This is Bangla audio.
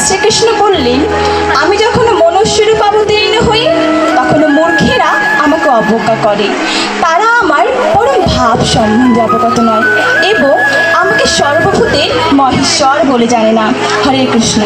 শ্রীকৃষ্ণ বললেন, আমি যখন মনুষ্যরূপ অবতীর্ণ হই তখন মূর্খেরা আমাকে অবজ্ঞা করে। তারা আমার পরম ভাব সম্বন্ধে অবগত নয় এবং আমাকে সর্বভূতের মহেশ্বর বলে জানে না। হরে কৃষ্ণ।